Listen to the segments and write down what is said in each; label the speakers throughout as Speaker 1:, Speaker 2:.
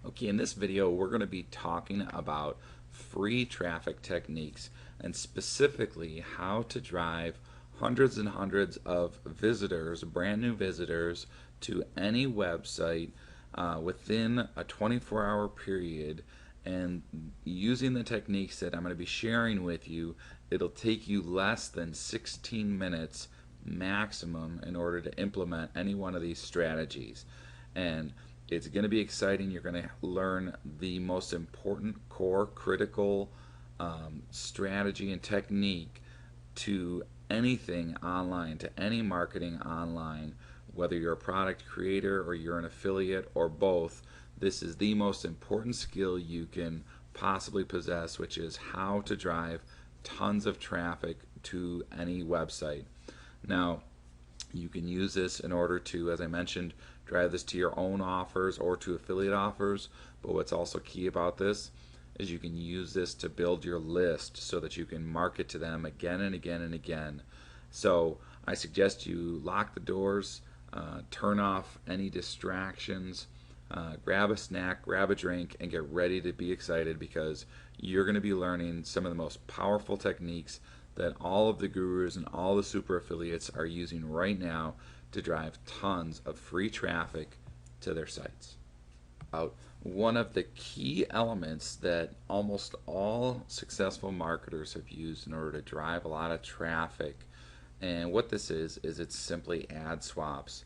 Speaker 1: Okay, in this video, we're going to be talking about free traffic techniques and specifically how to drive hundreds and hundreds of visitors, brand new visitors, to any website within a 24-hour period. And using the techniques that I'm going to be sharing with you, it'll take you less than 16 minutes maximum in order to implement any one of these strategies. And it's going to be exciting. You're going to learn the most important core critical strategy and technique to anything online, to any marketing online, whether you're a product creator or you're an affiliate or both. This is the most important skill you can possibly possess, which is how to drive tons of traffic to any website. Now, you can use this in order to, as I mentioned, drive this to your own offers or to affiliate offers. But what's also key about this is you can use this to build your list so that you can market to them again and again and again. So I suggest you lock the doors, turn off any distractions, grab a snack, grab a drink, and get ready to be excited, because you're going to be learning some of the most powerful techniques that all of the gurus and all the super affiliates are using right now to drive tons of free traffic to their sites. One of the key elements that almost all successful marketers have used in order to drive a lot of traffic, and what this is it's simply ad swaps.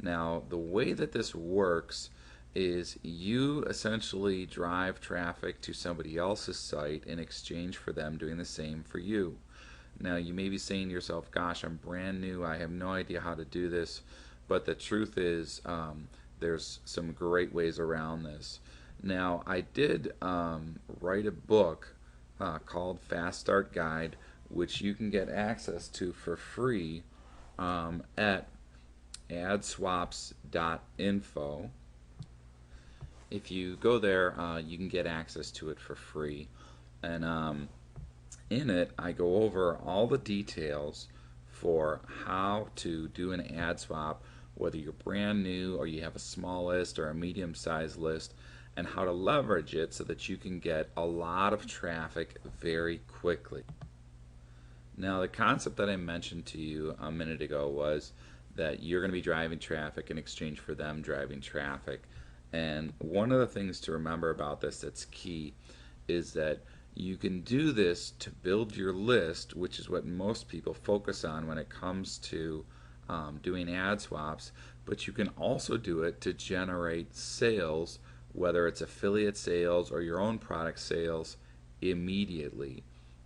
Speaker 1: Now, the way that this works is you essentially drive traffic to somebody else's site in exchange for them doing the same for you. Now, you may be saying to yourself, gosh, I'm brand new, I have no idea how to do this. But the truth is, there's some great ways around this. Now, I did write a book called Fast Start Guide, which you can get access to for free at adswaps.info. If you go there, you can get access to it for free. And in it, I go over all the details for how to do an ad swap, whether you're brand new or you have a small list or a medium sized list, and how to leverage it so that you can get a lot of traffic very quickly. Now, the concept that I mentioned to you a minute ago was that you're going to be driving traffic in exchange for them driving traffic. And one of the things to remember about this that's key is that you can do this to build your list, which is what most people focus on when it comes to doing ad swaps, but you can also do it to generate sales, whether it's affiliate sales or your own product sales, immediately.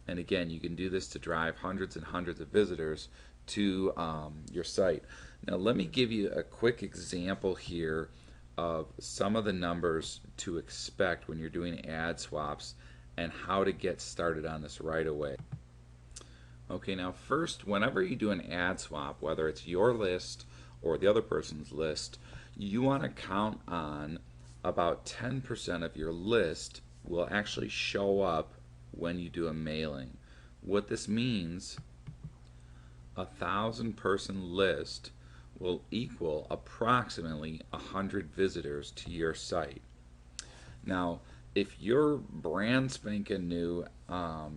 Speaker 1: And again, you can do this to drive hundreds and hundreds of visitors to your site. Now, let me give you a quick example here of some of the numbers to expect when you're doing ad swaps and how to get started on this right away. Okay, now first, whenever you do an ad swap, whether it's your list or the other person's list, you want to count on about 10% of your list will actually show up when you do a mailing. What this means, 1,000-person list will equal approximately 100 visitors to your site. Now, if you're brand spanking new,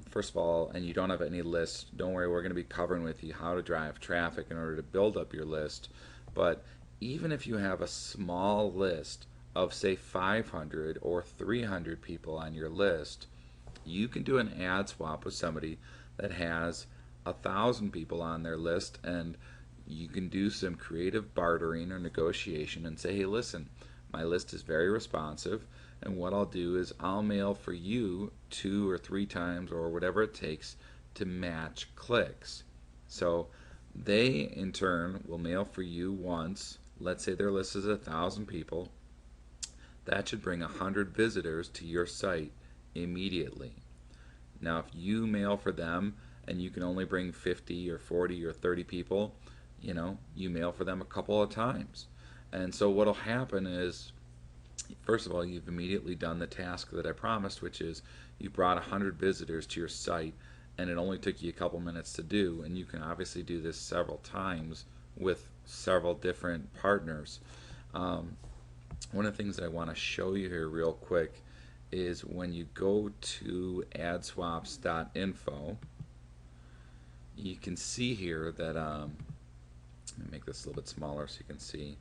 Speaker 1: first of all, and you don't have any lists, don't worry, we're going to be covering with you how to drive traffic in order to build up your list. But even if you have a small list of, say, 500 or 300 people on your list, you can do an ad swap with somebody that has 1,000 people on their list, and you can do some creative bartering or negotiation and say, hey, listen, my list is very responsive, and what I'll do is I'll mail for you 2 or 3 times or whatever it takes to match clicks. So they in turn will mail for you once. Let's say their list is 1,000 people. That should bring 100 visitors to your site immediately. Now, if you mail for them and you can only bring 50 or 40 or 30 people, you mail for them a couple of times. And so what'll happen is, first of all, you've immediately done the task that I promised, which is you brought 100 visitors to your site, and it only took you a couple minutes to do. And you can obviously do this several times with several different partners. one of the things that I want to show you here real quick is when you go to adswaps.info, you can see here that let me make this a little bit smaller so you can see.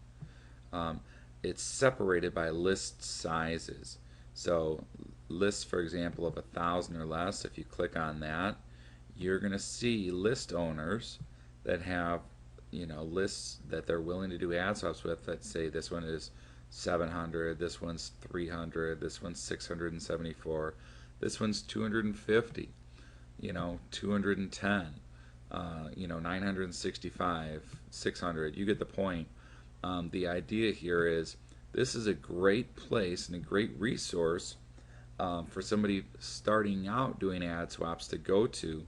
Speaker 1: Um, it's separated by list sizes. So lists, for example, of 1,000 or less, if you click on that, you're going to see list owners that have, lists that they're willing to do ad swaps with. Let's say this one is 700, this one's 300, this one's 674, this one's 250, 210, 965, 600. You get the point. The idea here is this is a great place and a great resource for somebody starting out doing ad swaps to go to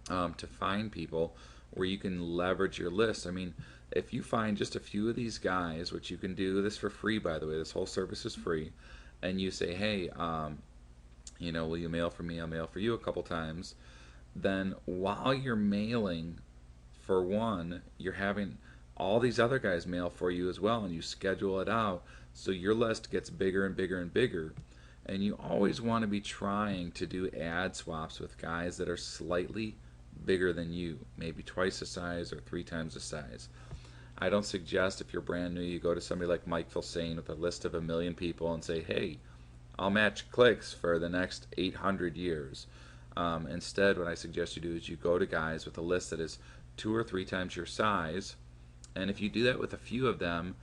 Speaker 1: find people where you can leverage your list. I mean, if you find just a few of these guys, which you can do this for free, by the way, this whole service is free, and you say, hey, will you mail for me? I'll mail for you a couple times. Then while you're mailing for one, you're having all these other guys mail for you as well, and you schedule it out so your list gets bigger and bigger and bigger. And you always want to be trying to do ad swaps with guys that are slightly bigger than you, maybe twice the size or 3 times the size. I don't suggest if you're brand new you go to somebody like Mike Filsaime with a list of 1 million people and say, hey, I'll match clicks for the next 800 years. Instead, what I suggest you do is you go to guys with a list that is 2 or 3 times your size, and if you do that with a few of them,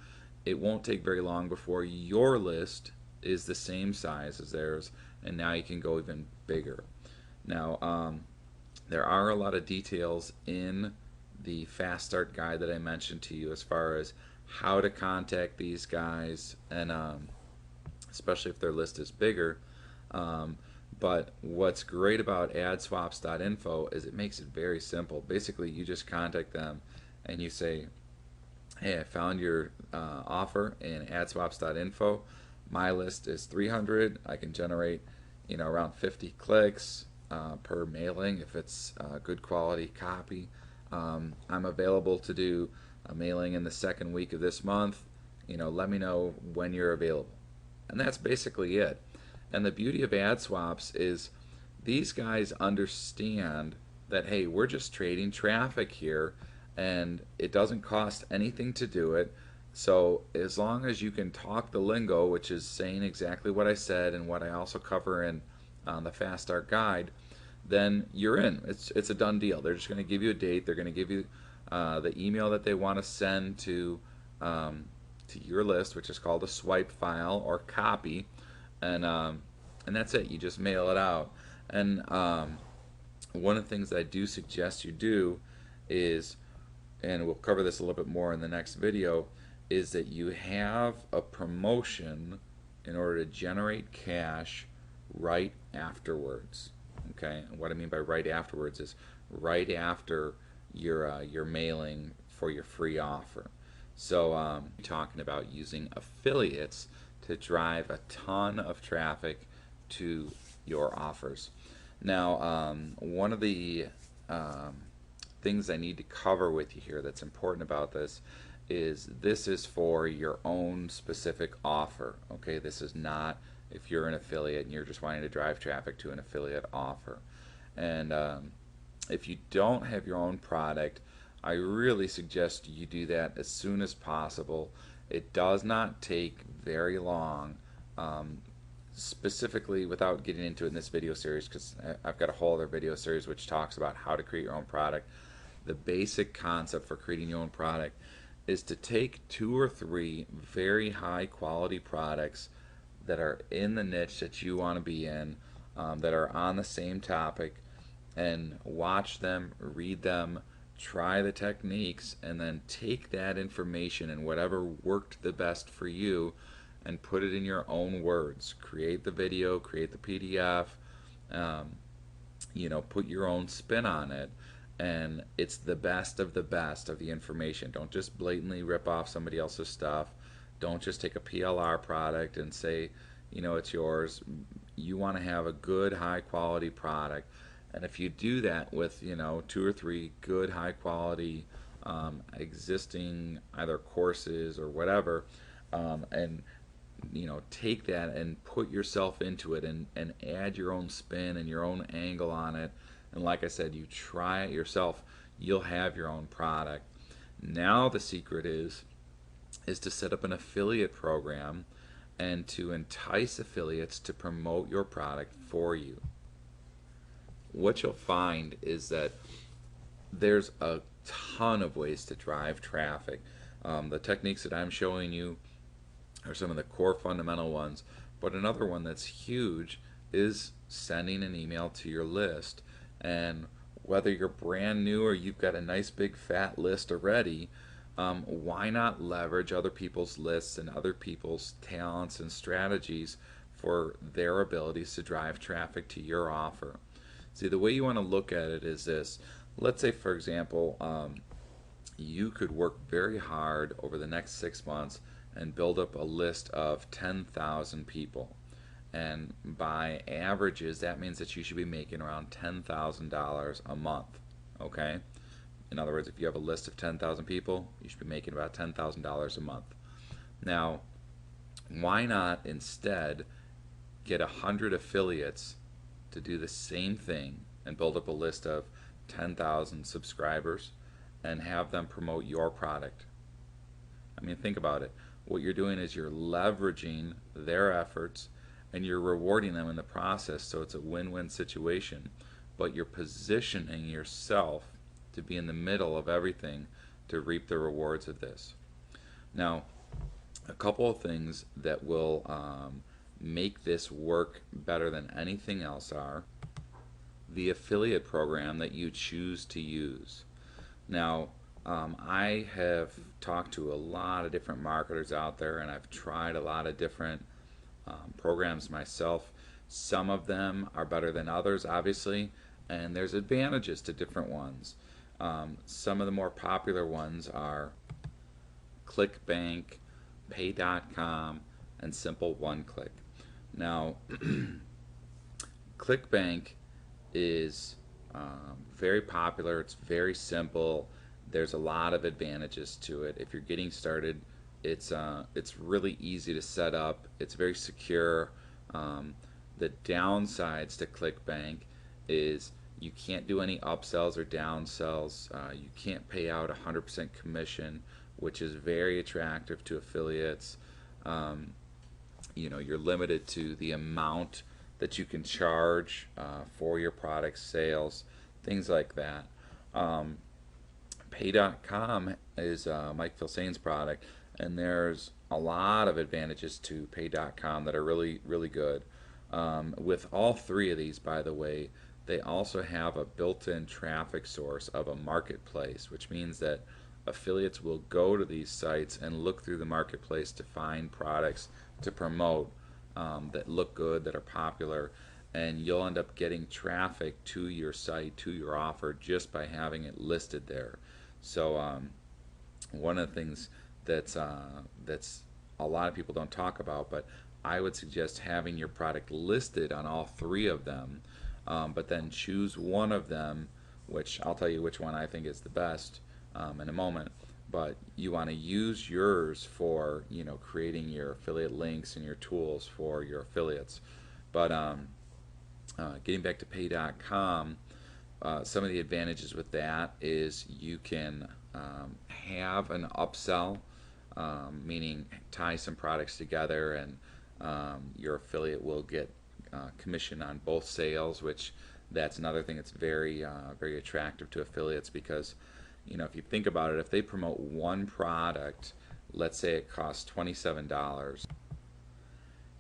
Speaker 1: it won't take very long before your list is the same size as theirs, and now you can go even bigger. Now, there are a lot of details in the Fast Start guide that I mentioned to you as far as how to contact these guys, and especially if their list is bigger. But what's great about adswaps.info is it makes it very simple. Basically, you just contact them and you say, hey, I found your offer in adswaps.info. My list is 300. I can generate, around 50 clicks per mailing if it's good quality copy. I'm available to do a mailing in the second week of this month. Let me know when you're available. And that's basically it. And the beauty of ad swaps is these guys understand that, hey, we're just trading traffic here and it doesn't cost anything to do it. So as long as you can talk the lingo, which is saying exactly what I said and what I also cover in the Fast Start guide, then you're in. It's a done deal. They're just going to give you a date. They're going to give you the email that they want to send to your list, which is called a swipe file or copy, and that's it. You just mail it out. And one of the things that I do suggest you do is, and we'll cover this a little bit more in the next video, is that you have a promotion in order to generate cash right afterwards. Okay, and what I mean by right afterwards is right after your mailing for your free offer. So talking about using affiliates to drive a ton of traffic to your offers. Now, one of the things I need to cover with you here that's important about this is for your own specific offer. Okay, this is not if you're an affiliate and you're just wanting to drive traffic to an affiliate offer. And if you don't have your own product, I really suggest you do that as soon as possible. It does not take very long, specifically without getting into it in this video series, because I've got a whole other video series which talks about how to create your own product. The basic concept for creating your own product is to take 2 or 3 very high quality products that are in the niche that you want to be in, that are on the same topic, and watch them, read them, try the techniques, and then take that information and whatever worked the best for you and put it in your own words. Create the video, create the PDF, put your own spin on it. And it's the best of the information. Don't just blatantly rip off somebody else's stuff. Don't just take a PLR product and say, it's yours. You want to have a good, high quality product. And if you do that with, 2 or 3 good, high quality existing either courses or whatever, and take that and put yourself into it, and add your own spin and your own angle on it. And like I said, you try it yourself, you'll have your own product. Now the secret is to set up an affiliate program and to entice affiliates to promote your product for you. What you'll find is that there's a ton of ways to drive traffic. The techniques that I'm showing you are some of the core fundamental ones, but another one that's huge is sending an email to your list. And whether you're brand new or you've got a nice big fat list already, why not leverage other people's lists and other people's talents and strategies for their abilities to drive traffic to your offer? See, the way you want to look at it is this. Let's say, for example, you could work very hard over the next 6 months and build up a list of 10,000 people. And by averages, that means that you should be making around $10,000 a month. Okay? In other words, if you have a list of 10,000 people, you should be making about $10,000 a month. Now, why not instead get 100 affiliates to do the same thing and build up a list of 10,000 subscribers and have them promote your product? I mean, think about it. What you're doing is you're leveraging their efforts and you're rewarding them in the process, so it's a win-win situation. But you're positioning yourself to be in the middle of everything to reap the rewards of this. Now, a couple of things that will make this work better than anything else are the affiliate program that you choose to use. Now, I have talked to a lot of different marketers out there, and I've tried a lot of different programs myself. Some of them are better than others, obviously, and there's advantages to different ones. Some of the more popular ones are ClickBank, Pay.com, and Simple One Click. Now, ClickBank is very popular. It's very simple. There's a lot of advantages to it. If you're getting started, it's really easy to set up. It's very secure. The downsides to ClickBank is you can't do any upsells or downsells. You can't pay out 100% commission, which is very attractive to affiliates. You're limited to the amount that you can charge for your product sales, things like that. Pay.com is Mike Filsaine's product, and there's a lot of advantages to Pay.com that are really, really good. With all three of these, by the way, they also have a built-in traffic source of a marketplace, which means that affiliates will go to these sites and look through the marketplace to find products to promote that look good, that are popular, and you'll end up getting traffic to your site, to your offer, just by having it listed there. So one of the things that's a lot of people don't talk about, but I would suggest having your product listed on all three of them, but then choose one of them, which I'll tell you which one I think is the best in a moment. But you want to use yours for creating your affiliate links and your tools for your affiliates. But getting back to Pay.com, some of the advantages with that is you can have an upsell, meaning tie some products together, and your affiliate will get commission on both sales, which that's another thing that's very very attractive to affiliates, because if you think about it, if they promote one product, let's say it costs $27,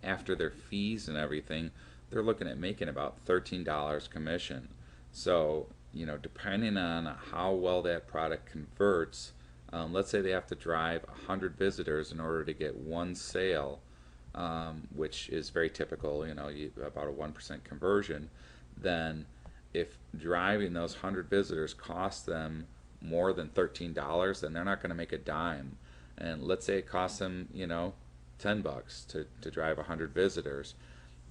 Speaker 1: after their fees and everything, they're looking at making about $13 commission. So depending on how well that product converts, let's say they have to drive 100 visitors in order to get one sale, which is very typical, about a 1% conversion. Then if driving those 100 visitors costs them more than $13, then they're not going to make a dime. And let's say it costs them $10 to drive 100 visitors.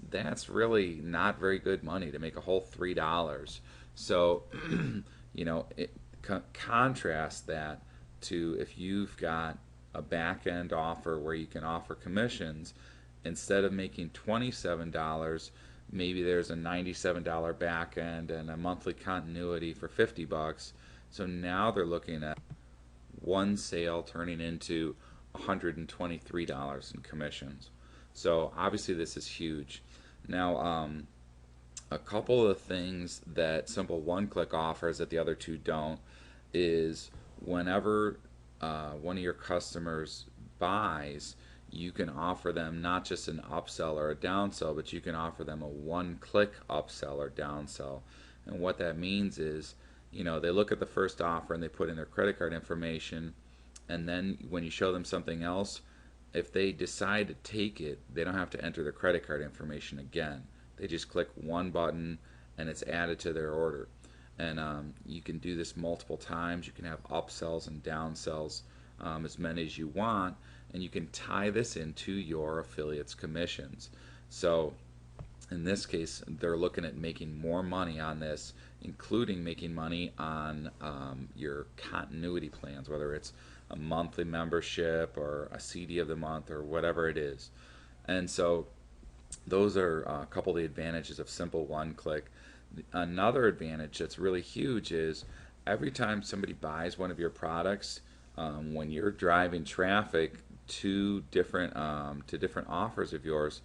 Speaker 1: That's really not very good money to make a whole $3. So contrast that to if you've got a back end offer where you can offer commissions. Instead of making $27, maybe there's a $97 back end and a monthly continuity for $50. So now they're looking at one sale turning into $123 in commissions. So obviously this is huge. Now, a couple of things that Simple One Click offers that the other two don't is whenever one of your customers buys, you can offer them not just an upsell or a downsell, but you can offer them a one-click upsell or downsell. And what that means is, they look at the first offer and they put in their credit card information, and then when you show them something else, if they decide to take it, they don't have to enter their credit card information again. They just click one button and it's added to their order. And you can do this multiple times. You can have upsells and downsells, as many as you want, and you can tie this into your affiliates' commissions. So in this case, they're looking at making more money on this, including making money on your continuity plans, whether it's a monthly membership or a CD of the month or whatever it is. And so those are a couple of the advantages of Simple One Click. Another advantage that's really huge is every time somebody buys one of your products, when you're driving traffic to different offers of yours,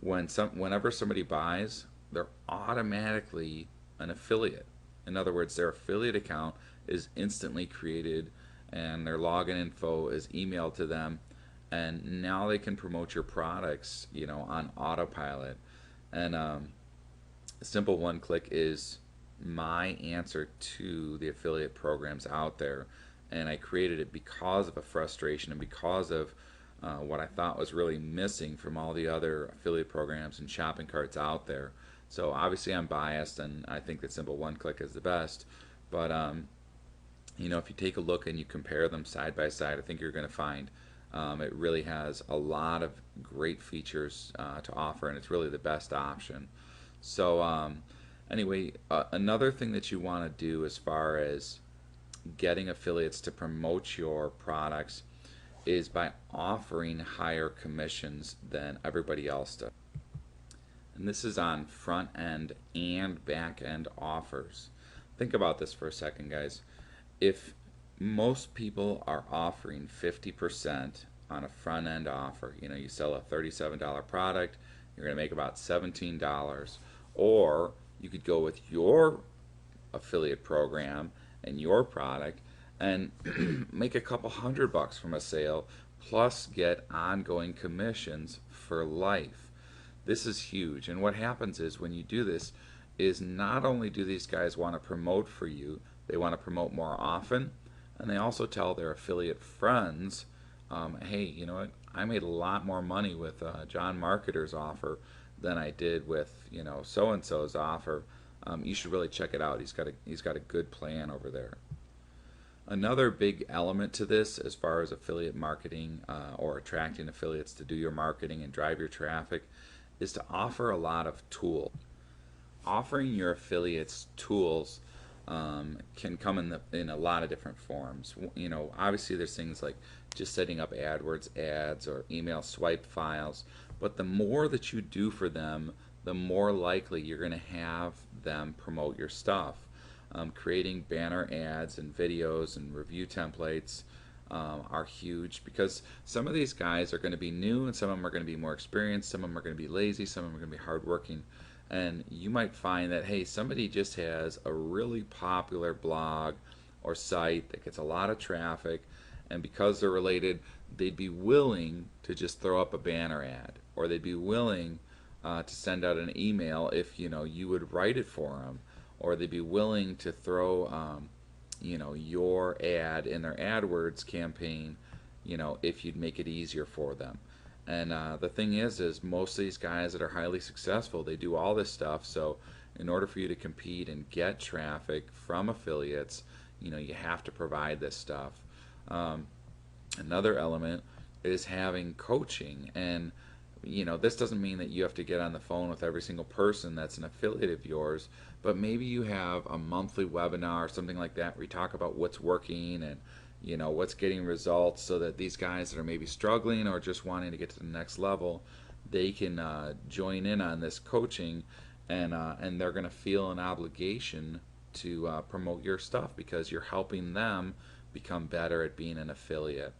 Speaker 1: whenever somebody buys, they're automatically an affiliate. In other words, their affiliate account is instantly created and their login info is emailed to them, and now they can promote your products, on autopilot. And Simple One Click is my answer to the affiliate programs out there, and I created it because of a frustration and because of what I thought was really missing from all the other affiliate programs and shopping carts out there. So obviously I'm biased and I think that Simple One Click is the best, but if you take a look and you compare them side by side, I think you're going to find it really has a lot of great features to offer, and it's really the best option. So anyway, another thing that you want to do as far as getting affiliates to promote your products is by offering higher commissions than everybody else does. And this is on front end and back end offers. Think about this for a second, guys. If most people are offering 50% on a front end offer, you sell a $37 product, you're going to make about $17. Or you could go with your affiliate program and your product and make a couple $100 from a sale, plus get ongoing commissions for life. This is huge. And what happens is when you do this is not only do these guys want to promote for you, they want to promote more often, and they also tell their affiliate friends, hey, you know what, I made a lot more money with John Marketer's offer than I did with so and so's offer. You should really check it out. He's got a good plan over there. Another big element to this, as far as affiliate marketing or attracting affiliates to do your marketing and drive your traffic, is to offer a lot of tools. Offering your affiliates tools can come in a lot of different forms. Obviously there's things like just setting up AdWords ads or email swipe files, but the more that you do for them, the more likely you're going to have them promote your stuff. Creating banner ads and videos and review templates are huge, because some of these guys are going to be new and some of them are going to be more experienced, some of them are going to be lazy, some of them are going to be hardworking. And you might find that, hey, somebody just has a really popular blog or site that gets a lot of traffic, and because they're related, they'd be willing to just throw up a banner ad, or they'd be willing to send out an email if you would write it for them, or they'd be willing to throw your ad in their AdWords campaign, if you'd make it easier for them. And the thing is most of these guys that are highly successful, they do all this stuff. So in order for you to compete and get traffic from affiliates, you have to provide this stuff. Another element is having coaching. And this doesn't mean that you have to get on the phone with every single person that's an affiliate of yours, but maybe you have a monthly webinar or something like that where you talk about what's working and what's getting results, so that these guys that are maybe struggling or just wanting to get to the next level, they can join in on this coaching, and they're going to feel an obligation to promote your stuff because you're helping them become better at being an affiliate.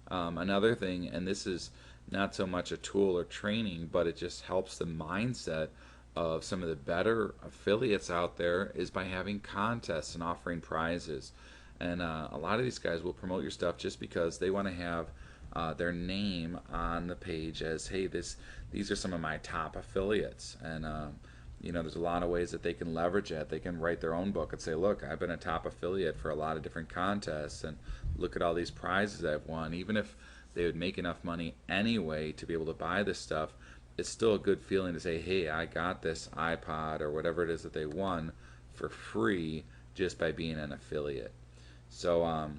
Speaker 1: Another thing, and this is not so much a tool or training, but it just helps the mindset of some of the better affiliates out there, is by having contests and offering prizes. And a lot of these guys will promote your stuff just because they want to have their name on the page as, hey, these are some of my top affiliates. And there's a lot of ways that they can leverage it. They can write their own book and say, look, I've been a top affiliate for a lot of different contests, and look at all these prizes I've won. Even if they would make enough money anyway to be able to buy this stuff, it's still a good feeling to say, hey, I got this iPod or whatever it is that they won for free just by being an affiliate. So,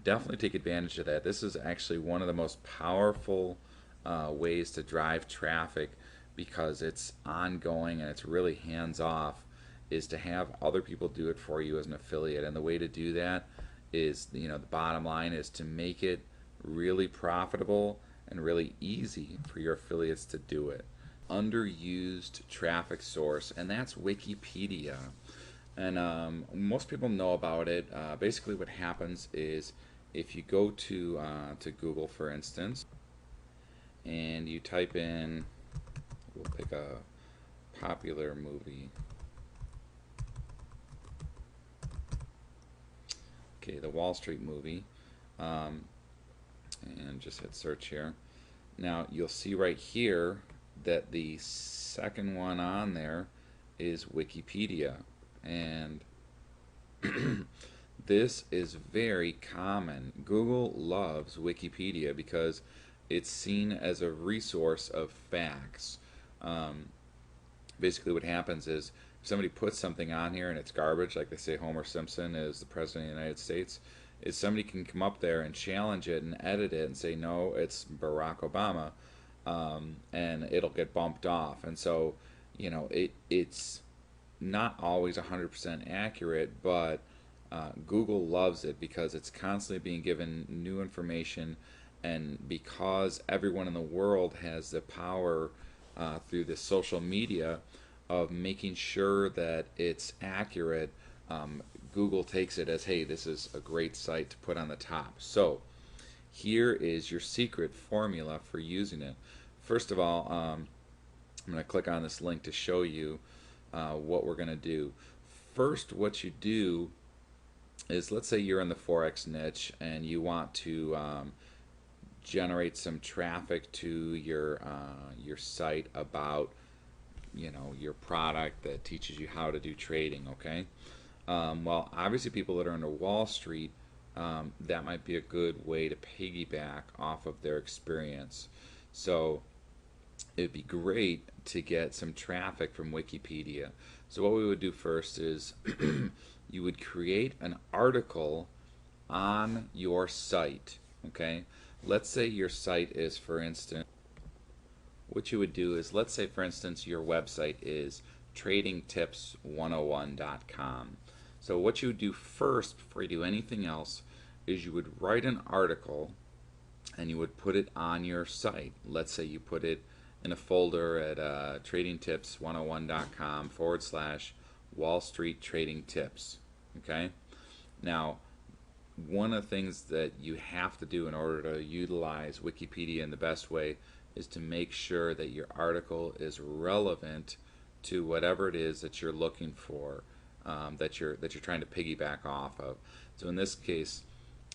Speaker 1: definitely take advantage of that. This is actually one of the most powerful ways to drive traffic, because it's ongoing and it's really hands off, is to have other people do it for you as an affiliate. And the way to do that is, the bottom line is to make it really profitable and really easy for your affiliates to do it. Underused traffic source, and that's Wikipedia. And most people know about it. Basically what happens is, if you go to Google, for instance, and you type in, we'll pick a popular movie. Okay, the Wall Street movie. And just hit search here. Now you'll see right here that the second one on there is Wikipedia. And this is very common. Google loves Wikipedia because it's seen as a resource of facts. Basically what happens is, if somebody puts something on here and it's garbage, like they say Homer Simpson is the president of the United States, is somebody can come up there and challenge it and edit it and say, no, it's Barack Obama, and it'll get bumped off. And so, it's not always 100% accurate, but Google loves it because it's constantly being given new information, and because everyone in the world has the power through the social media of making sure that it's accurate, Google takes it as, hey, this is a great site to put on the top. So here is your secret formula for using it. First of all, I'm going to click on this link to show you what we're going to do. First, what you do is, let's say you're in the Forex niche and you want to generate some traffic to your site about your product that teaches you how to do trading. Okay. Well, obviously people that are into Wall Street, that might be a good way to piggyback off of their experience. So it'd be great to get some traffic from Wikipedia. So what we would do first is you would create an article on your site. Okay, let's say your site is, for instance, what you would do is, let's say for instance your website is tradingtips101.com. So what you would do first, before you do anything else, is you would write an article and you would put it on your site. Let's say you put it in a folder at tradingtips101.com/Wall Street Trading Tips. Okay? Now, one of the things that you have to do in order to utilize Wikipedia in the best way is to make sure that your article is relevant to whatever it is that you're looking for, that you're trying to piggyback off of. So in this case,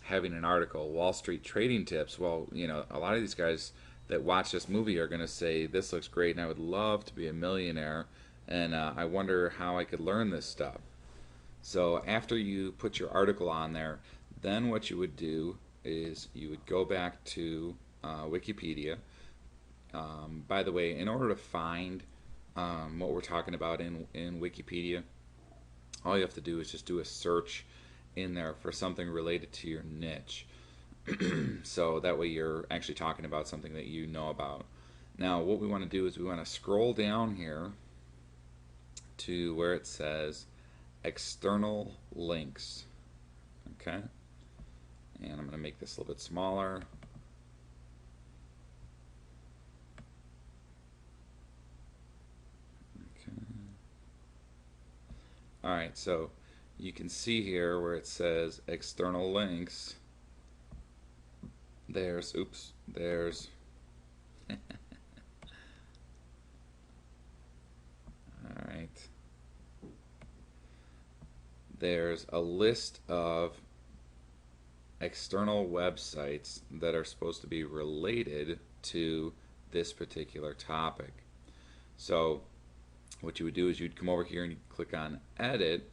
Speaker 1: having an article, Wall Street Trading Tips, well, a lot of these guys that watch this movie are going to say, this looks great and I would love to be a millionaire, and I wonder how I could learn this stuff. So after you put your article on there, then what you would do is you would go back to Wikipedia. By the way, in order to find what we're talking about in Wikipedia, all you have to do is just do a search in there for something related to your niche. So that way you're actually talking about something that you know about. Now what we want to do is we want to scroll down here to where it says external links. Okay, And I'm going to make this a little bit smaller. Okay. Alright, so you can see here where it says external links. There's, oops, there's alright. There's a list of external websites that are supposed to be related to this particular topic. So what you would do is you'd come over here and you'd click on edit,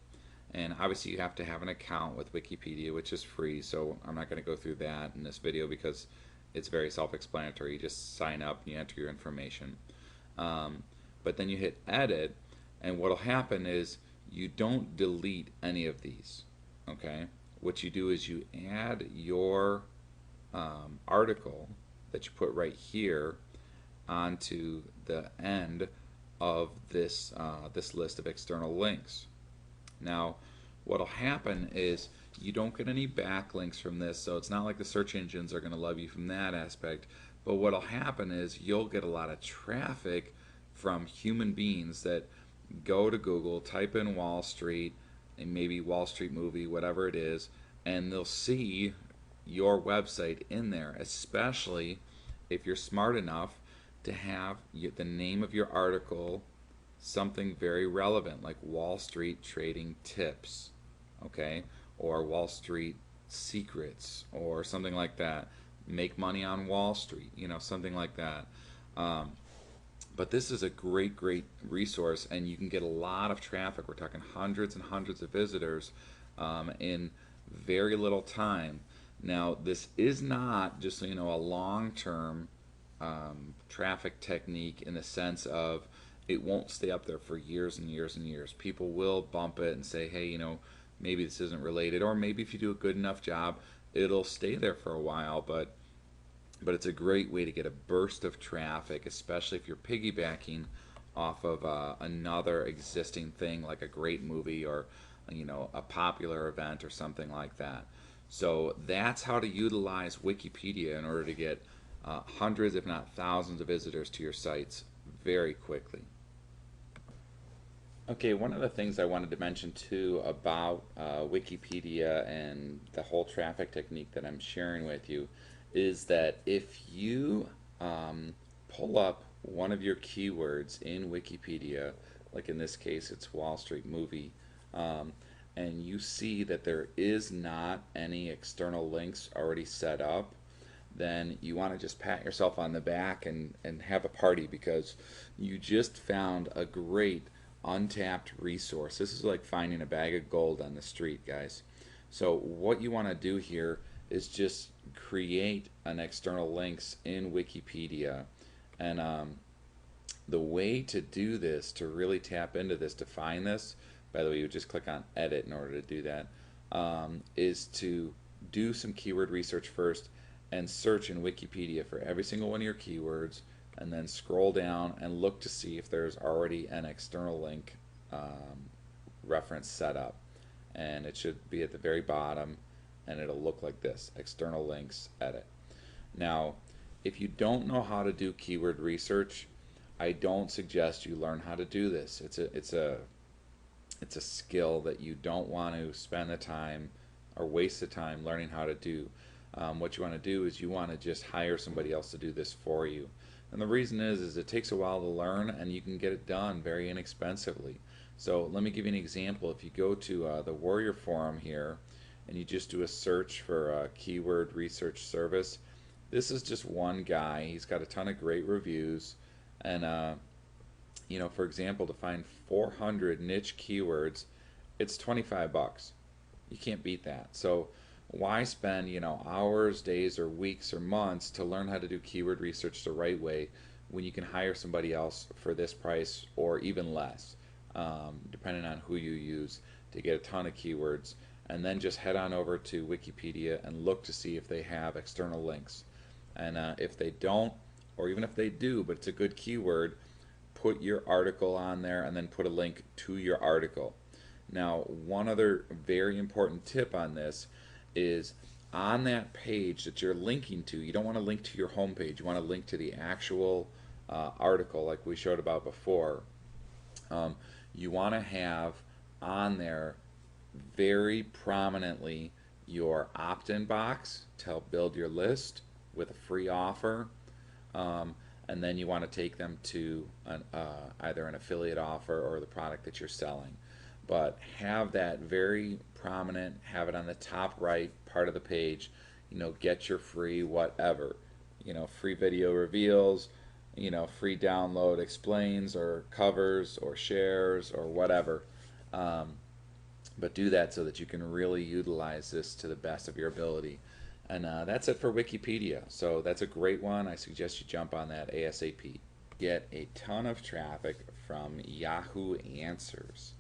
Speaker 1: and obviously you have to have an account with Wikipedia, which is free, so I'm not going to go through that in this video because it's very self-explanatory. You just sign up and you enter your information. But then you hit edit, and what will happen is you don't delete any of these. Okay, what you do is you add your article that you put right here onto the end of this this list of external links. Now, what'll happen is you don't get any backlinks from this, so it's not like the search engines are going to love you from that aspect. But what'll happen is you'll get a lot of traffic from human beings that go to Google, type in Wall Street, and maybe Wall Street movie, whatever it is, and they'll see your website in there, especially if you're smart enough to have the name of your article something very relevant, like Wall Street trading tips, okay, or Wall Street secrets, or something like that. Make money on Wall Street, you know, something like that. But this is a great resource, and you can get a lot of traffic. We're talking hundreds and hundreds of visitors in very little time. Now, this is not, just so you know, a long-term traffic technique in the sense of it won't stay up there for years and years and years. People will bump it and say, hey, you know, maybe this isn't related, or maybe if you do a good enough job, it'll stay there for a while. But it's a great way to get a burst of traffic, especially if you're piggybacking off of another existing thing like a great movie, or you know, a popular event or something like that. So that's how to utilize Wikipedia in order to get hundreds, if not thousands, of visitors to your sites very quickly. Okay, one of the things I wanted to mention too about Wikipedia and the whole traffic technique that I'm sharing with you is that if you pull up one of your keywords in Wikipedia, like in this case it's Wall Street movie, and you see that there is not any external links already set up, then you want to just pat yourself on the back and have a party, because you just found a great untapped resource. This is like finding a bag of gold on the street, guys. So what you want to do here is just create an external links in Wikipedia, and the way to do this, to really tap into this, to find this, by the way, you would just click on edit in order to do that, is to do some keyword research first and search in Wikipedia for every single one of your keywords, and then scroll down and look to see if there's already an external link reference set up, and it should be at the very bottom, and it'll look like this: external links, edit. Now, if you don't know how to do keyword research, I don't suggest you learn how to do this. It's a skill that you don't want to spend the time or waste the time learning how to do. What you want to do is you want to just hire somebody else to do this for you. And the reason is it takes a while to learn, and you can get it done very inexpensively. So let me give you an example. If you go to the Warrior Forum here, and you just do a search for keyword research service, this is just one guy. He's got a ton of great reviews, and you know, for example, to find 400 niche keywords, it's 25 bucks. You can't beat that. So why spend, you know, hours, days, or weeks, or months to learn how to do keyword research the right way when you can hire somebody else for this price or even less, depending on who you use, to get a ton of keywords, and then just head on over to Wikipedia and look to see if they have external links. And if they don't, or even if they do, but it's a good keyword, put your article on there and then put a link to your article. Now, one other very important tip on this is on that page that you're linking to, you don't want to link to your home page. You want to link to the actual article, like we showed about before. Um, you want to have on there very prominently your opt-in box to help build your list with a free offer, um, and then you want to take them to either an affiliate offer or the product that you're selling. But have that very prominent, have it on the top right part of the page. Get your free whatever. Free video reveals, free download explains or covers or shares or whatever. Um, but do that so that you can really utilize this to the best of your ability. And that's it for Wikipedia. So that's a great one. I suggest you jump on that ASAP. Get a ton of traffic from Yahoo Answers.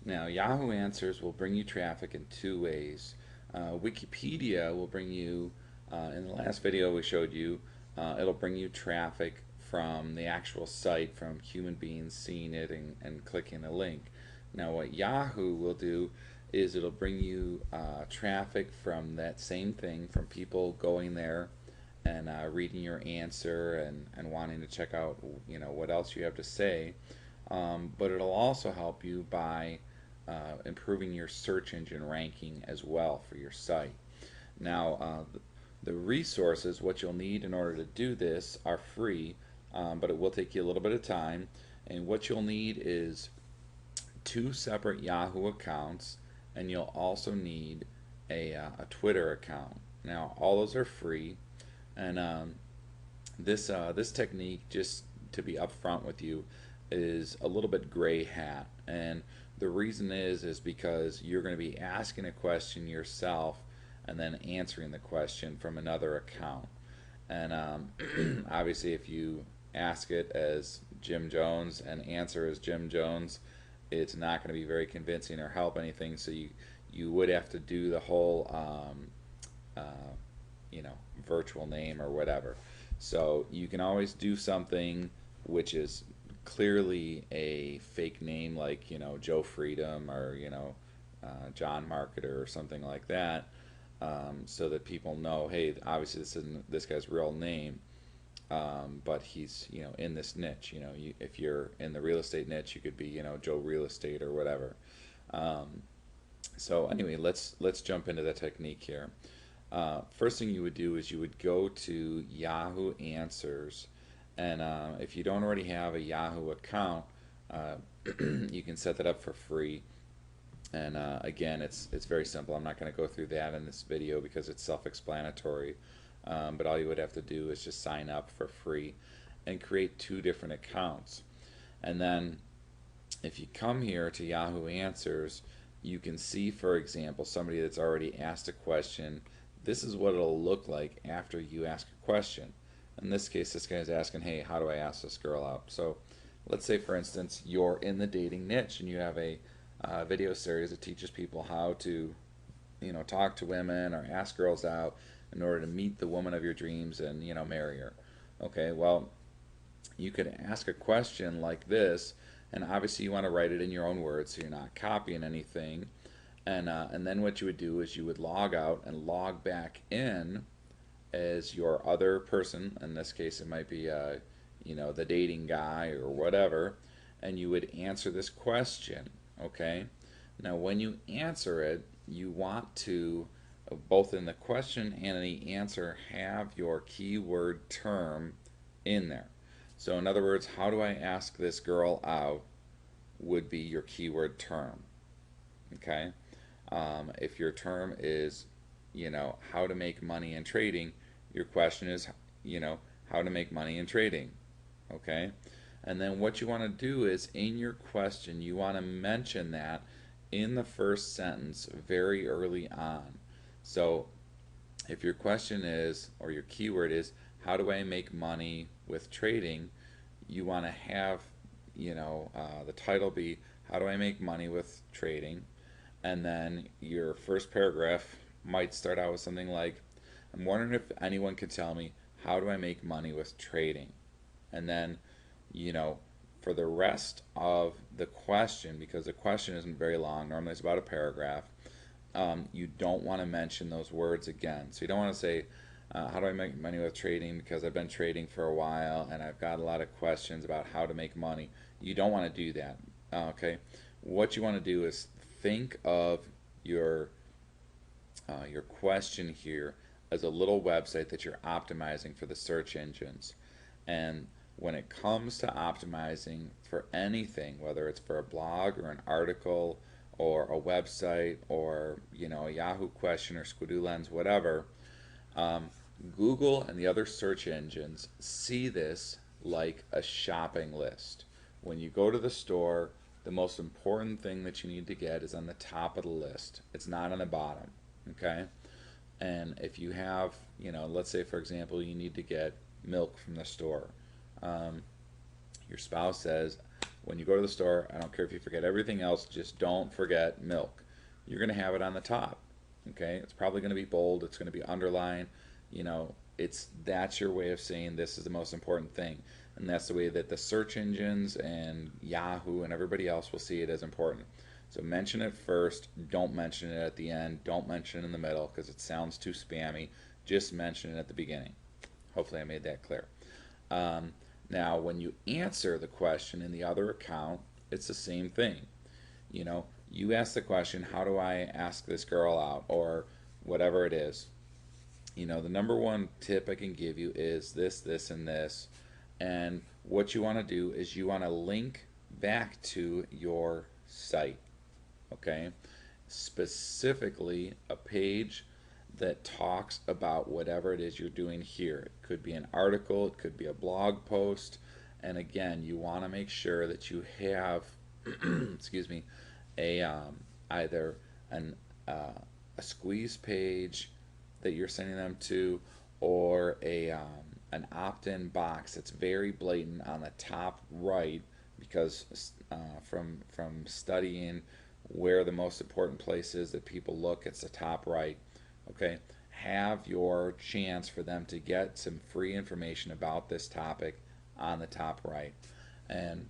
Speaker 1: Now, Yahoo Answers will bring you traffic in two ways. Wikipedia will bring you, in the last video we showed you, it'll bring you traffic from the actual site, from human beings seeing it and clicking a link. Now, what Yahoo will do is it'll bring you traffic from that same thing, from people going there and reading your answer and wanting to check out what else you have to say. But it'll also help you by improving your search engine ranking as well for your site. Now, the resources, what you'll need in order to do this, are free, but it will take you a little bit of time. And what you'll need is two separate Yahoo accounts, and you'll also need a Twitter account. Now, all those are free, and this technique, just to be upfront with you, is a little bit gray hat. And the reason is because you're going to be asking a question yourself and then answering the question from another account. And obviously, if you ask it as Jim Jones and answer as Jim Jones, it's not going to be very convincing or help anything. So you would have to do the whole virtual name or whatever. So you can always do something which is clearly a fake name, like Joe Freedom or John Marketer or something like that, so that people know, hey, obviously this isn't this guy's real name, but he's in this niche. If you're in the real estate niche, you could be Joe Real Estate or whatever. So anyway, let's jump into the technique here. First thing you would do is you would go to Yahoo Answers, and if you don't already have a Yahoo account, you can set that up for free. And again, it's very simple. I'm not going to go through that in this video because it's self-explanatory. But all you would have to do is just sign up for free and create two different accounts. And then if you come here to Yahoo Answers, you can see, for example, somebody that's already asked a question. This is what it'll look like after you ask a question. In this case, this guy's asking, hey, how do I ask this girl out? So let's say, for instance, you're in the dating niche and you have a video series that teaches people how to talk to women or ask girls out in order to meet the woman of your dreams and marry her. Okay, well, you could ask a question like this, and obviously you want to write it in your own words so you're not copying anything. And then what you would do is you would log out and log back in as your other person. In this case, it might be the dating guy or whatever, and you would answer this question. Okay, now when you answer it, you want to, both in the question and in the answer, have your keyword term in there. So in other words, how do I ask this girl out would be your keyword term. Okay, if your term is how to make money in trading, your question is how to make money in trading. Okay, and then what you want to do is, in your question, you want to mention that in the first sentence very early on. So if your question is, or your keyword is, how do I make money with trading, you want to have the title be, how do I make money with trading? And then your first paragraph might start out with something like, I'm wondering if anyone could tell me, how do I make money with trading? And then for the rest of the question, because the question isn't very long, normally it's about a paragraph, You don't want to mention those words again. So you don't want to say, how do I make money with trading because I've been trading for a while and I've got a lot of questions about how to make money. You don't want to do that. Okay? What you want to do is think of your your question here as a little website that you're optimizing for the search engines. And when it comes to optimizing for anything, whether it's for a blog or an article or a website or a Yahoo question or Squidoo Lens, whatever, um, Google and the other search engines see this like a shopping list. When you go to the store, the most important thing that you need to get is on the top of the list. It's not on the bottom. Okay? And if you have, let's say for example, you need to get milk from the store. Um, your spouse says, when you go to the store, I don't care if you forget everything else, just don't forget milk. You're going to have it on the top. Okay? It's probably going to be bold, it's going to be underlined. That's your way of saying this is the most important thing. And that's the way that the search engines and Yahoo and everybody else will see it as important. So mention it first, don't mention it at the end, don't mention it in the middle because it sounds too spammy. Just mention it at the beginning. Hopefully I made that clear. Um, Now, when you answer the question in the other account, it's the same thing. You ask the question, how do I ask this girl out? Or whatever it is. The number one tip I can give you is this, this, and this. And what you want to do is you want to link back to your site. Okay? Specifically, a page that talks about whatever it is you're doing here. It could be an article, it could be a blog post, and again, you want to make sure that you have, excuse me, a either an a squeeze page that you're sending them to, or an opt-in box that's very blatant on the top right, because from studying where the most important place is that people look, it's the top right. Okay, have your chance for them to get some free information about this topic on the top right. And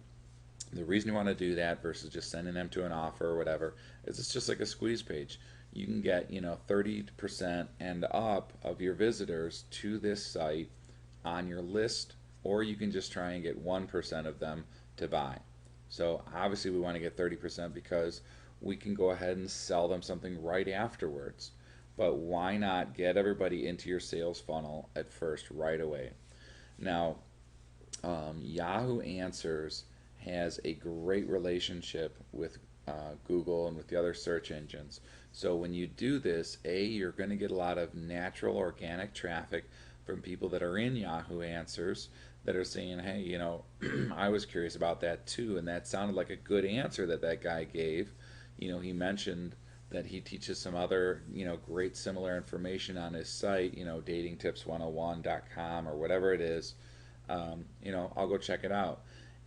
Speaker 1: the reason you want to do that versus just sending them to an offer or whatever is it's just like a squeeze page. You can get 30% and up of your visitors to this site on your list, or you can just try and get 1% of them to buy. So obviously we want to get 30% because we can go ahead and sell them something right afterwards. But why not get everybody into your sales funnel at first right away? Now, Yahoo Answers has a great relationship with Google and with the other search engines. So when you do this, you're going to get a lot of natural organic traffic from people that are in Yahoo Answers that are saying, hey, I was curious about that too, and that sounded like a good answer that guy gave. He mentioned that he teaches some other, great similar information on his site, datingtips101.com or whatever it is. I'll go check it out.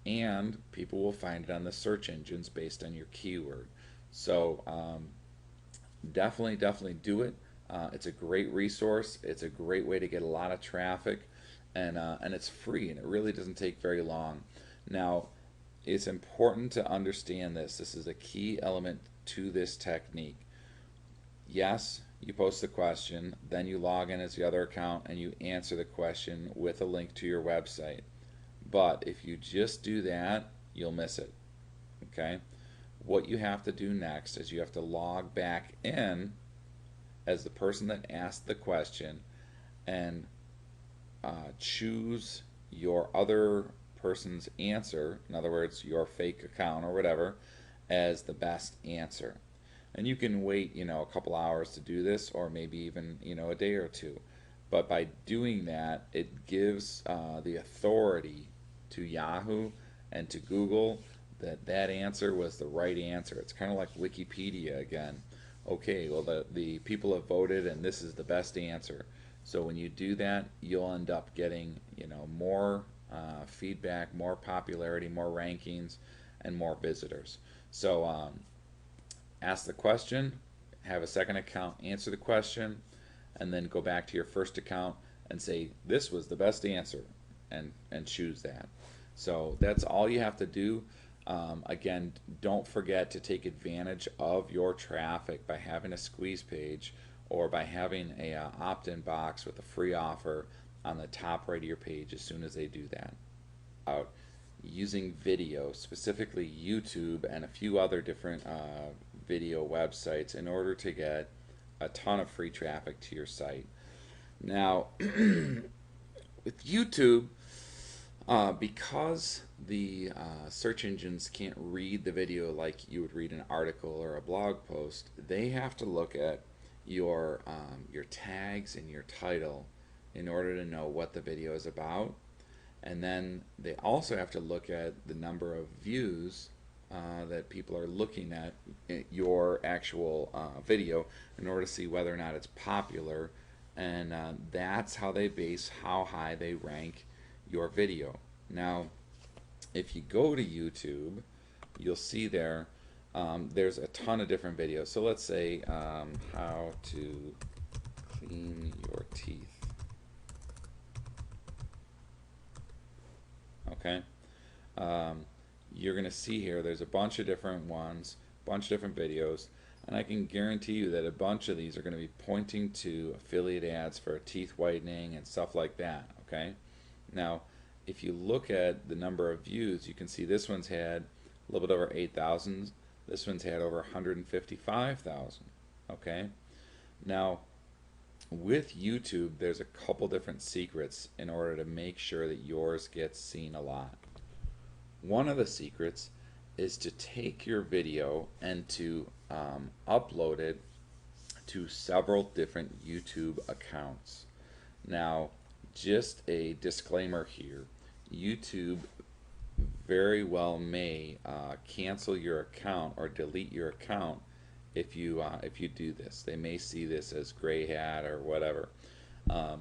Speaker 1: And people will find it on the search engines based on your keyword. So definitely do it. It's a great resource. It's a great way to get a lot of traffic, and it's free, and it really doesn't take very long. Now, it's important to understand this. This is a key element to this technique. Yes, you post the question, then you log in as the other account and you answer the question with a link to your website. But if you just do that, you'll miss it. Okay? What you have to do next is you have to log back in as the person that asked the question and choose your other person's answer, in other words, your fake account or whatever, as the best answer. And you can wait, a couple hours to do this, or maybe even, a day or two. But by doing that, it gives the authority to Yahoo and to Google that that answer was the right answer. It's kind of like Wikipedia again. Okay, well, the people have voted, and this is the best answer. So when you do that, you'll end up getting, more feedback, more popularity, more rankings, and more visitors. So ask the question, have a second account answer the question, and then go back to your first account and say this was the best answer, and choose that. So that's all you have to do. Again, don't forget to take advantage of your traffic by having a squeeze page or by having a opt-in box with a free offer on the top right of your page as soon as they do that. Out using video, specifically YouTube and a few other different video websites, in order to get a ton of free traffic to your site. Now, with YouTube, because the search engines can't read the video like you would read an article or a blog post, they have to look at your tags and your title in order to know what the video is about, and then they also have to look at the number of views that people are looking at your actual video in order to see whether or not it's popular, and that's how they base how high they rank your video. Now, if you go to YouTube, you'll see there's a ton of different videos. So let's say how to clean your teeth. Okay, you're gonna see here there's a bunch of different ones, bunch of different videos, and I can guarantee you that a bunch of these are going to be pointing to affiliate ads for teeth whitening and stuff like that. Okay, now if you look at the number of views, you can see this one's had a little bit over 8,000. This one's had over 155,000. Okay, now with YouTube, there's a couple different secrets in order to make sure that yours gets seen a lot. One of the secrets is to take your video and to upload it to several different YouTube accounts. Now, just a disclaimer here, YouTube very well may cancel your account or delete your account if you do this. They may see this as gray hat or whatever.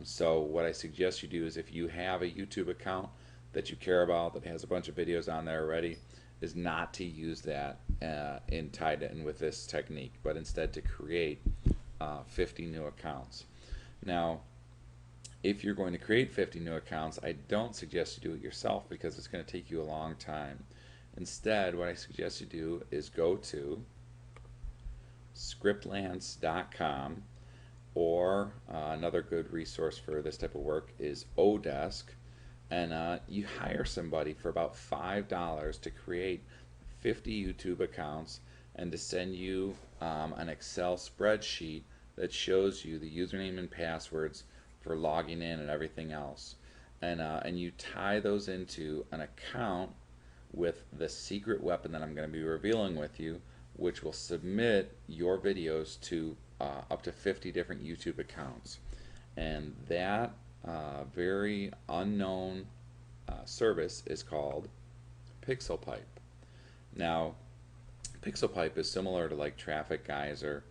Speaker 1: So what I suggest you do is, if you have a YouTube account that you care about that has a bunch of videos on there already, is not to use that tied in with this technique, but instead to create 50 new accounts. Now, if you're going to create 50 new accounts, I don't suggest you do it yourself because it's going to take you a long time. Instead, what I suggest you do is go to scriptlance.com, or another good resource for this type of work is Odesk, and you hire somebody for about $5 to create 50 YouTube accounts and to send you an Excel spreadsheet that shows you the username and passwords for logging in and everything else, and you tie those into an account with the secret weapon that I'm going to be revealing with you, which will submit your videos to up to 50 different YouTube accounts. And that very unknown service is called PixelPipe. Now, PixelPipe is similar to like Traffic Geyser,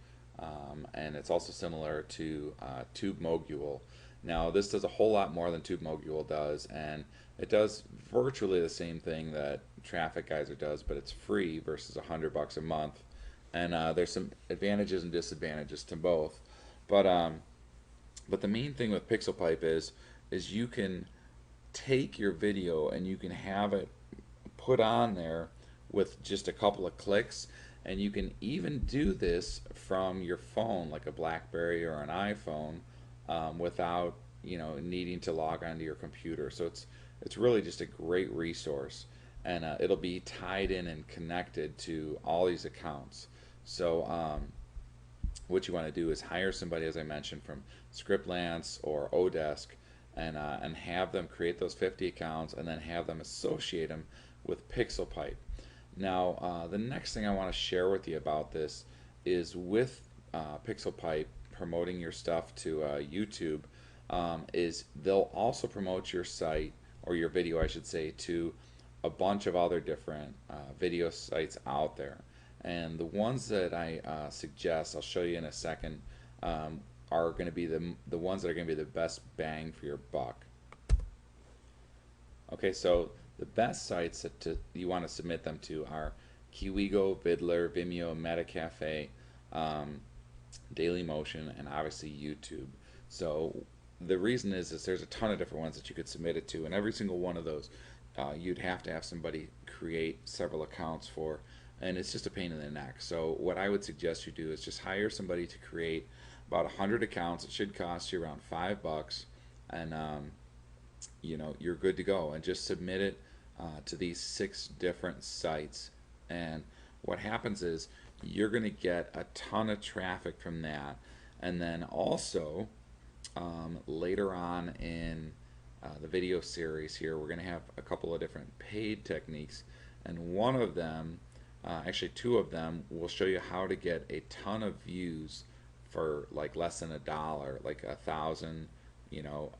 Speaker 1: and it's also similar to TubeMogul. Now, this does a whole lot more than TubeMogul does, and it does virtually the same thing that Traffic Geyser does, but it's free versus $100 a month. And there's some advantages and disadvantages to both. But the main thing with PixelPipe is you can take your video and you can have it put on there with just a couple of clicks, and you can even do this from your phone, like a BlackBerry or an iPhone, without needing to log onto your computer. So it's really just a great resource, and it'll be tied in and connected to all these accounts. So what you want to do is hire somebody, as I mentioned, from Scriptlance or Odesk, and have them create those 50 accounts, and then have them associate them with PixelPipe. Now, the next thing I want to share with you about this is, with PixelPipe promoting your stuff to YouTube, is they'll also promote your site, or your video I should say, to a bunch of other different video sites out there. And the ones that I suggest, I'll show you in a second, are going to be the ones that are going to be the best bang for your buck. Okay, so the best sites that you want to submit them to are Kiwigo, Vidler, Vimeo, Metacafe, Dailymotion, and obviously YouTube. So the reason is there's a ton of different ones that you could submit it to, and every single one of those you'd have to have somebody create several accounts for, and it's just a pain in the neck. So what I would suggest you do is just hire somebody to create about 100 accounts. It should cost you around $5, and you're good to go. And just submit it to these 6 different sites. And what happens is you're going to get a ton of traffic from that. And then also later on in the video series here, we're going to have a couple of different paid techniques, and one of them, actually 2 of them, will show you how to get a ton of views for like less than $1, like 1,000,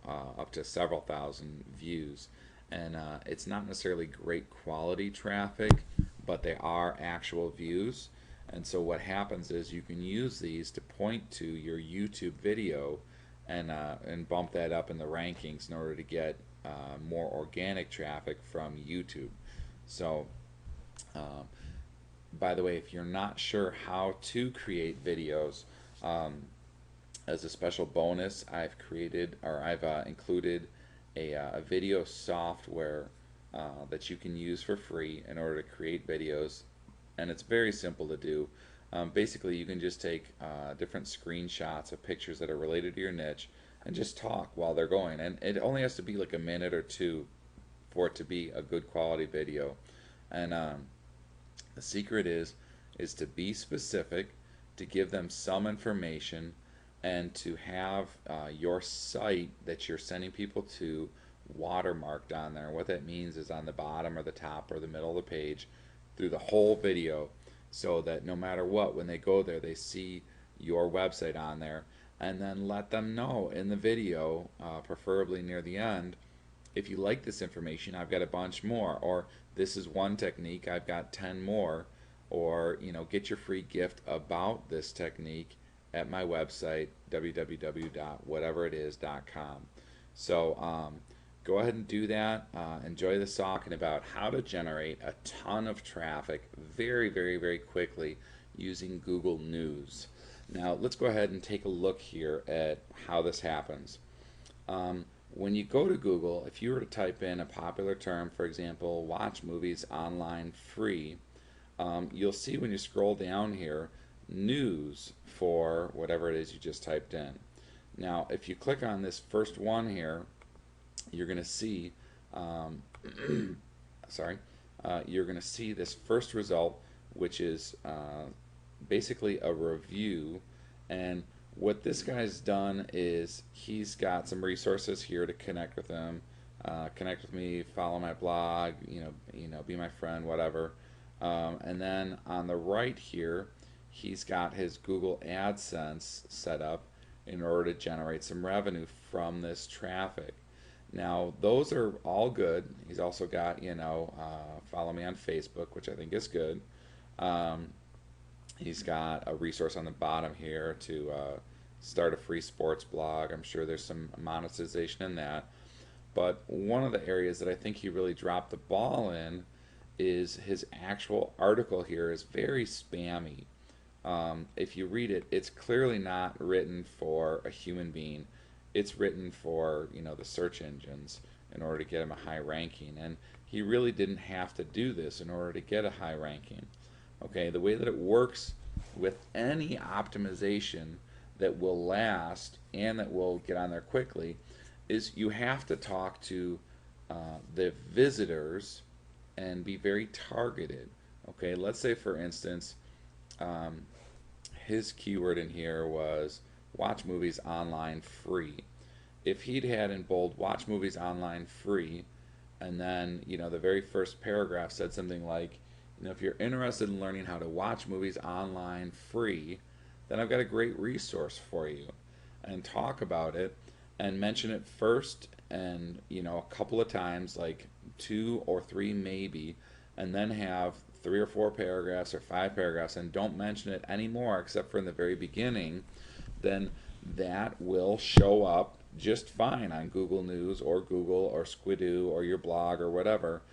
Speaker 1: up to several thousand views. And it's not necessarily great quality traffic, but they are actual views. And so what happens is you can use these to point to your YouTube video and bump that up in the rankings in order to get more organic traffic from YouTube. So, um, by the way, if you're not sure how to create videos, as a special bonus, I've included a video software that you can use for free in order to create videos, and it's very simple to do. Basically, you can just take different screenshots of pictures that are related to your niche and just talk while they're going. And it only has to be like a minute or two for it to be a good quality video. And the secret is to be specific, to give them some information, and to have your site that you're sending people to watermarked on there. What that means is on the bottom or the top or the middle of the page through the whole video, so that no matter what, when they go there, they see your website on there. And then let them know in the video, preferably near the end, if you like this information, I've got a bunch more, or this is one technique, I've got 10 more, or get your free gift about this technique at my website, www.whateveritis.com. So go ahead and do that. Enjoy this talking about how to generate a ton of traffic very, very, very quickly using Google News. Now let's go ahead and take a look here at how this happens. When you go to Google, if you were to type in a popular term, for example, watch movies online free, you'll see when you scroll down here, news for whatever it is you just typed in. Now, if you click on this first one here, you're going to see, sorry, you're going to see this first result, which is basically a review. And what this guy's done is he's got some resources here to connect with him, connect with me, follow my blog, be my friend, whatever. And then on the right here, he's got his Google AdSense set up in order to generate some revenue from this traffic. Now, those are all good. He's also got, follow me on Facebook, which I think is good. He's got a resource on the bottom here to start a free sports blog. I'm sure there's some monetization in that. But one of the areas that I think he really dropped the ball in is his actual article here is very spammy. If you read it, it's clearly not written for a human being. It's written for the search engines in order to get him a high ranking, and he really didn't have to do this in order to get a high ranking. Okay, the way that it works with any optimization that will last and that will get on there quickly is you have to talk to the visitors and be very targeted. Okay, let's say for instance his keyword in here was watch movies online free. If he'd had in bold watch movies online free, and then the very first paragraph said something like, if you're interested in learning how to watch movies online free, then I've got a great resource for you, and talk about it and mention it first and a couple of times, like 2 or 3 maybe, and then have 3 or 4 paragraphs or 5 paragraphs, and don't mention it anymore except for in the very beginning, then that will show up just fine on Google News or Google or Squidoo or your blog or whatever.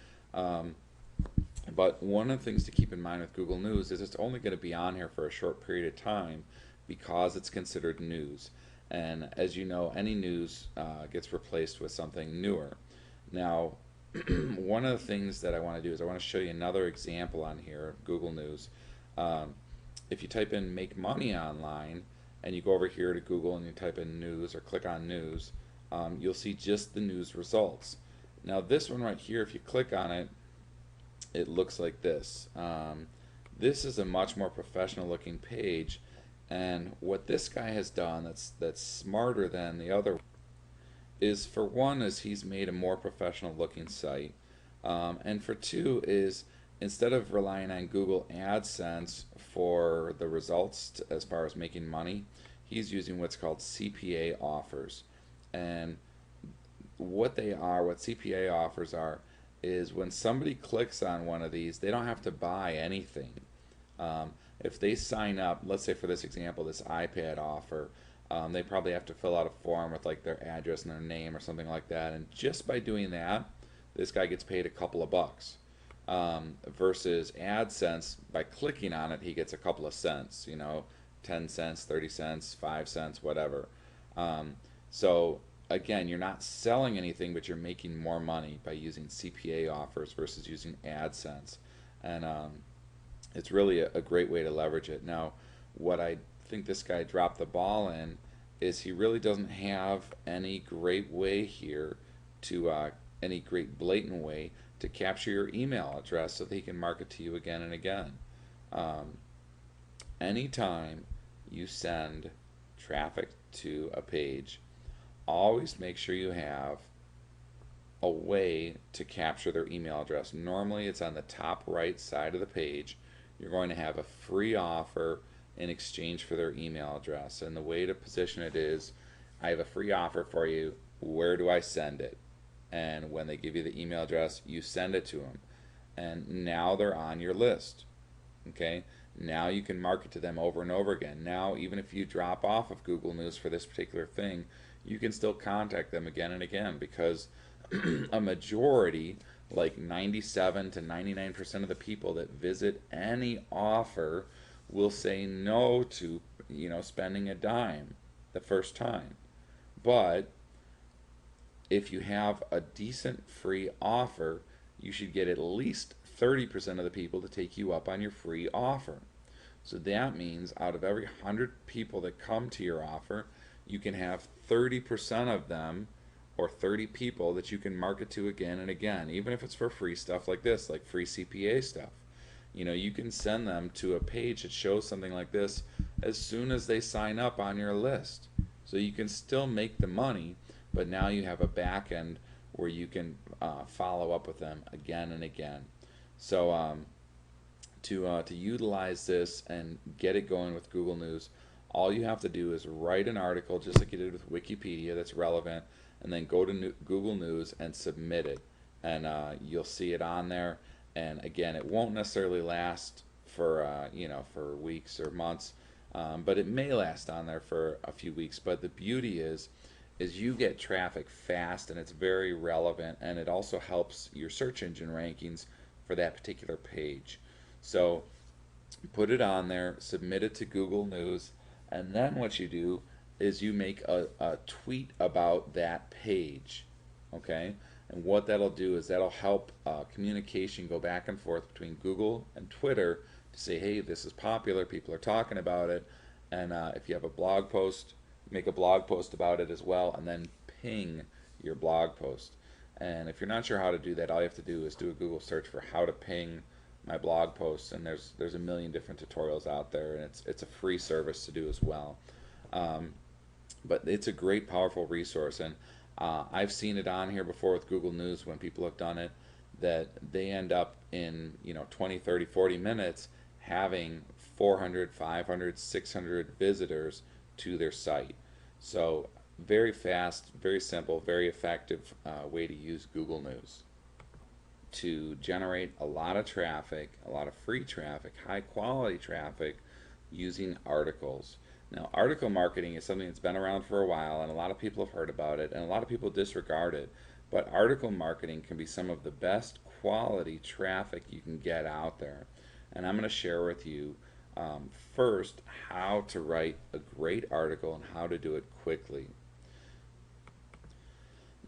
Speaker 1: But one of the things to keep in mind with Google News is it's only going to be on here for a short period of time because it's considered news. And as you know, any news gets replaced with something newer. Now, one of the things that I want to do is I want to show you another example on here, Google News. Um, if you type in make money online and you go over here to Google and you type in news or click on news, you'll see just the news results. Now this one right here, if you click on it, it looks like this. This is a much more professional looking page, and what this guy has done that's smarter than the other is, for one, is he's made a more professional looking site, and for two is, instead of relying on Google AdSense for the results as far as making money, he's using what's called CPA offers. And what CPA offers are, is when somebody clicks on one of these, they don't have to buy anything. If they sign up, let's say for this example, this iPad offer, they probably have to fill out a form with like their address and their name or something like that. And just by doing that, this guy gets paid a couple of bucks. Versus AdSense, by clicking on it, he gets a couple of cents, 10 cents, 30 cents, 5 cents, whatever. So again, you're not selling anything, but you're making more money by using CPA offers versus using AdSense. And it's really a great way to leverage it. Now, what I think this guy dropped the ball in is he really doesn't have any great way here to, any great blatant way to capture your email address so that he can market to you again and again. Um, Anytime you send traffic to a page, always make sure you have a way to capture their email address. Normally it's on the top right side of the page. You're going to have a free offer in exchange for their email address. And the way to position it is, I have a free offer for you. Where do I send it? And when they give you the email address, you send it to them. And now they're on your list. Okay? Now you can market to them over and over again. Now, even if you drop off of Google News for this particular thing, you can still contact them again and again, because a majority, like 97 to 99% of the people that visit any offer will say no to, spending a dime the first time. But if you have a decent free offer, you should get at least 30% of the people to take you up on your free offer. So that means out of every 100 people that come to your offer, you can have 30% of them, or 30 people that you can market to again and again, even if it's for free stuff like this, like free CPA stuff. You can send them to a page that shows something like this as soon as they sign up on your list. So you can still make the money, but now you have a back end where you can follow up with them again and again. So to utilize this and get it going with Google News, all you have to do is write an article just like you did with Wikipedia that's relevant, and then go to Google News and submit it, and you'll see it on there. And again, it won't necessarily last for for weeks or months, but it may last on there for a few weeks. But the beauty is you get traffic fast, and it's very relevant, and it also helps your search engine rankings for that particular page. So put it on there, submit it to Google News, and then what you do is you make a tweet about that page. Okay? And what that'll do is that'll help communication go back and forth between Google and Twitter to say, hey, this is popular, people are talking about it. And if you have a blog post, make a blog post about it as well, and then ping your blog post. And if you're not sure how to do that, all you have to do is do a Google search for how to ping my blog posts, and there's a million different tutorials out there, and it's a free service to do as well. Um, but it's a great, powerful resource, and I've seen it on here before with Google News when people have done it, that they end up in 20, 30, 40 minutes having 400, 500, 600 visitors to their site. So very fast, very simple, very effective way to use Google News to generate a lot of traffic, a lot of free traffic, high quality traffic, using articles. Now, article marketing is something that's been around for a while, and a lot of people have heard about it, and a lot of people disregard it. But article marketing can be some of the best quality traffic you can get out there. And I'm going to share with you first how to write a great article and how to do it quickly.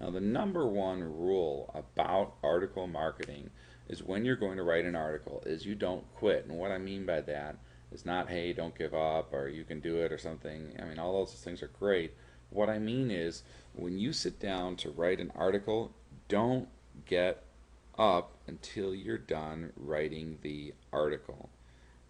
Speaker 1: Now, the number one rule about article marketing is when you're going to write an article is you don't quit. And what I mean by that is not, hey, don't give up or you can do it or something. I mean, all those things are great. What I mean is when you sit down to write an article, don't get up until you're done writing the article.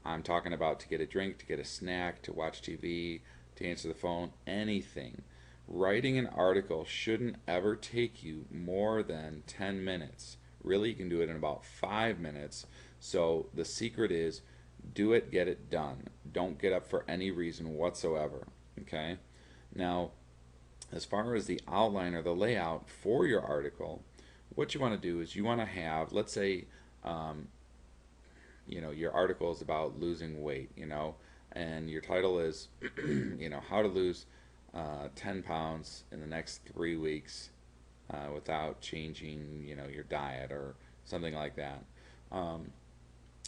Speaker 1: I'm talking about to get a drink, to get a snack, to watch TV, to answer the phone, anything. Writing an article shouldn't ever take you more than 10 minutes. Really, you can do it in about 5 minutes. So the secret is do it, get it done. Don't get up for any reason whatsoever. Okay? Now, as far as the outline or the layout for your article, what you want to do is you want to have, let's say, um, your article is about losing weight, and your title is, how to lose 10 pounds in the next 3 weeks without changing, your diet or something like that. Um,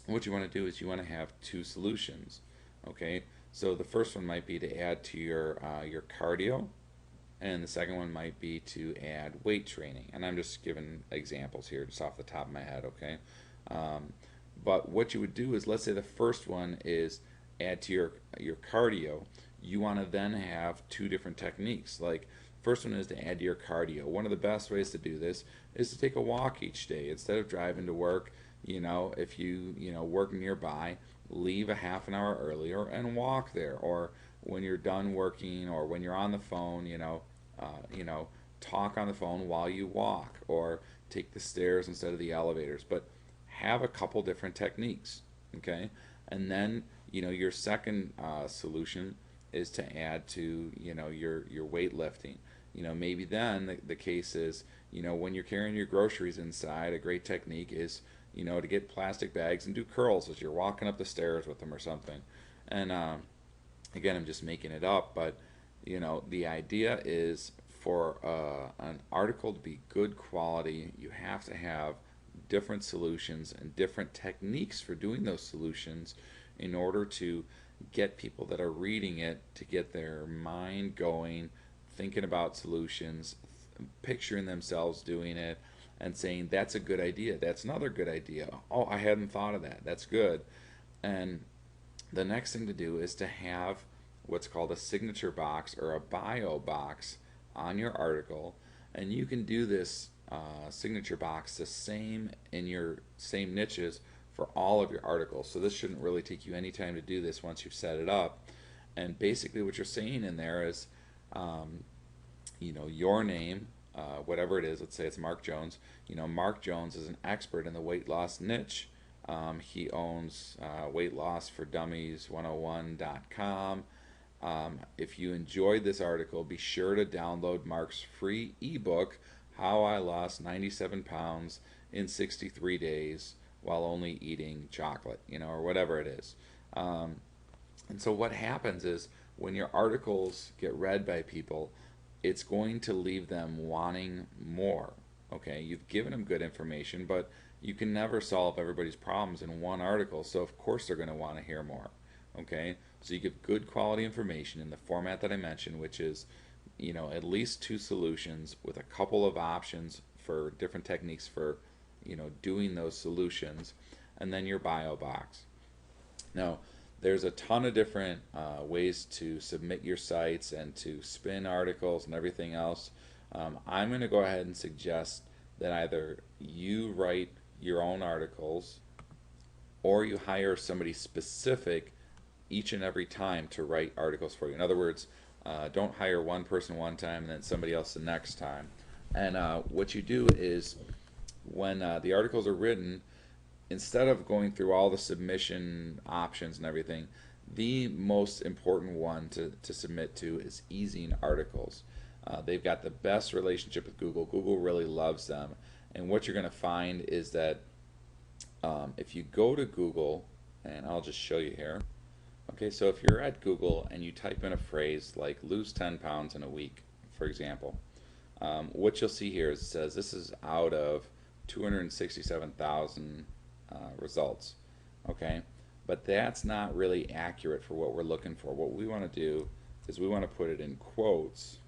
Speaker 1: what you want to do is you want to have two solutions. Okay, so the first one might be to add to your cardio, and the second one might be to add weight training. And I'm just giving examples here, just off the top of my head. Okay, um, but what you would do is, let's say the first one is add to your cardio. You want to then have two different techniques. Like, first one is to add to your cardio. One of the best ways to do this is to take a walk each day instead of driving to work. If you work nearby, leave a half an hour earlier and walk there. Or when you're done working, or when you're on the phone, you know, talk on the phone while you walk, or take the stairs instead of the elevators. But have a couple different techniques, okay? And then your second solution is to add to your weightlifting. Maybe then the case is when you're carrying your groceries inside, a great technique is to get plastic bags and do curls as you're walking up the stairs with them or something. And again, I'm just making it up, but the idea is for an article to be good quality, you have to have different solutions and different techniques for doing those solutions in order to get people that are reading it to get their mind going, thinking about solutions, picturing themselves doing it, and saying, that's a good idea, that's another good idea, oh, I hadn't thought of that, that's good. And the next thing to do is to have what's called a signature box or a bio box on your article. And you can do this signature box the same in your same niches for all of your articles. So this shouldn't really take you any time to do this once you've set it up. And basically what you're saying in there is, your name, whatever it is. Let's say it's Mark Jones. Mark Jones is an expert in the weight loss niche. He owns Weight Loss for Dummies 101.com. If you enjoyed this article, be sure to download Mark's free ebook, How I Lost 97 Pounds in 63 Days While Only Eating Chocolate, or whatever it is. And so what happens is when your articles get read by people, it's going to leave them wanting more. Okay, you've given them good information, but you can never solve everybody's problems in one article, so of course they're going to want to hear more. Okay, so you give good quality information in the format that I mentioned, which is at least two solutions with a couple of options for different techniques for doing those solutions, and then your bio box. Now, there's a ton of different ways to submit your sites and to spin articles and everything else. I'm going to go ahead and suggest that either you write your own articles or you hire somebody specific each and every time to write articles for you. In other words, don't hire one person one time and then somebody else the next time. And what you do is when the articles are written, instead of going through all the submission options and everything, the most important one to submit to is Ezine Articles. They've got the best relationship with Google. Google really loves them. And what you're going to find is that if you go to Google, and I'll just show you here. Okay, so if you're at Google and you type in a phrase like lose 10 pounds in a week, for example, what you'll see here is it says this is out of 267,000 results. Okay, but that's not really accurate for what we're looking for. What we want to do is we want to put it in quotes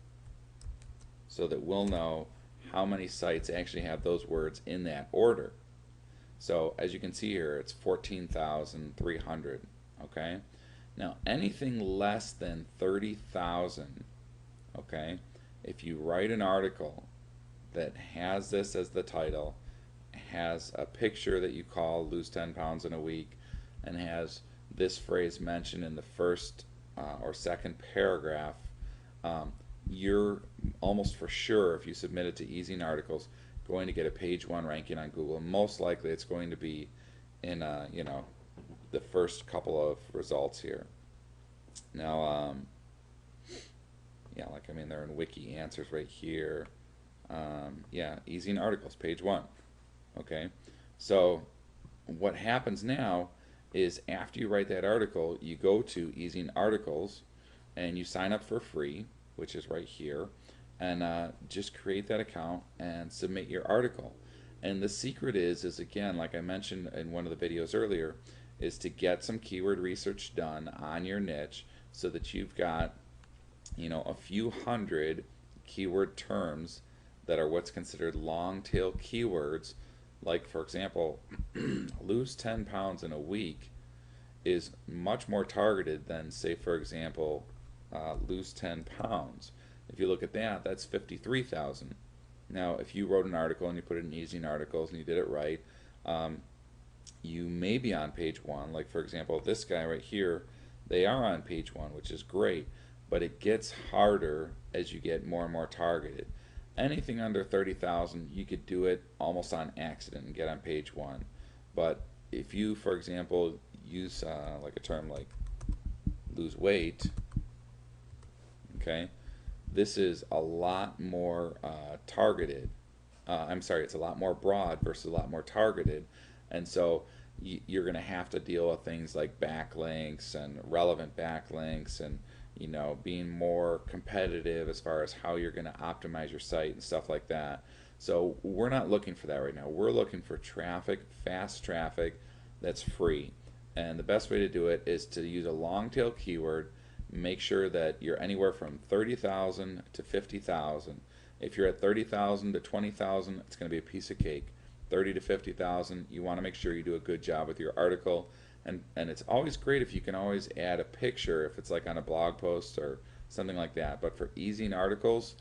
Speaker 1: so that we'll know how many sites actually have those words in that order. So as you can see here, it's 14,300. Okay. Now anything less than 30,000, okay, if you write an article that has this as the title, has a picture that you call lose 10 pounds in a week, and has this phrase mentioned in the first or second paragraph, you're almost for sure, if you submit it to Ezine Articles, going to get a page one ranking on Google. Most likely it's going to be in the first couple of results here. Now, yeah, like I mean, they're in Wiki Answers right here. Yeah, Ezine Articles, page one. Okay, so what happens now is after you write that article, you go to Ezine Articles and you sign up for free, which is right here, and just create that account and submit your article. And the secret is again, like I mentioned in one of the videos earlier, is to get some keyword research done on your niche so that you've got, a few hundred keyword terms that are what's considered long tail keywords. Like, for example, lose 10 pounds in a week is much more targeted than, say, for example, lose 10 pounds. If you look at that, that's 53,000. Now, if you wrote an article and you put it in Ezine Articles and you did it right, you may be on page one. Like, for example, this guy right here, they are on page one, which is great, but it gets harder as you get more and more targeted. Anything under 30,000, you could do it almost on accident and get on page one. But if you, for example, use like a term like lose weight, okay, this is a lot more targeted. I'm sorry, it's a lot more broad versus a lot more targeted. And so you're going to have to deal with things like backlinks and relevant backlinks and being more competitive as far as how you're going to optimize your site and stuff like that. So we're not looking for that right now. We're looking for traffic, fast traffic that's free. And the best way to do it is to use a long tail keyword. Make sure that you're anywhere from 30,000 to 50,000. If you're at 30,000 to 20,000, it's going to be a piece of cake. 30 to 50,000, you want to make sure you do a good job with your article. And it's always great if you can always add a picture if it's like on a blog post or something like that. But for Ezine Articles,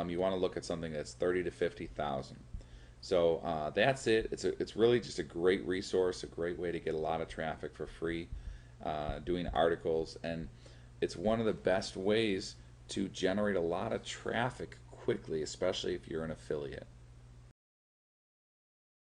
Speaker 1: you want to look at something that's 30 to 50,000. So that's it. It's really just a great resource, a great way to get a lot of traffic for free doing articles. And it's one of the best ways to generate a lot of traffic quickly, especially if you're an affiliate.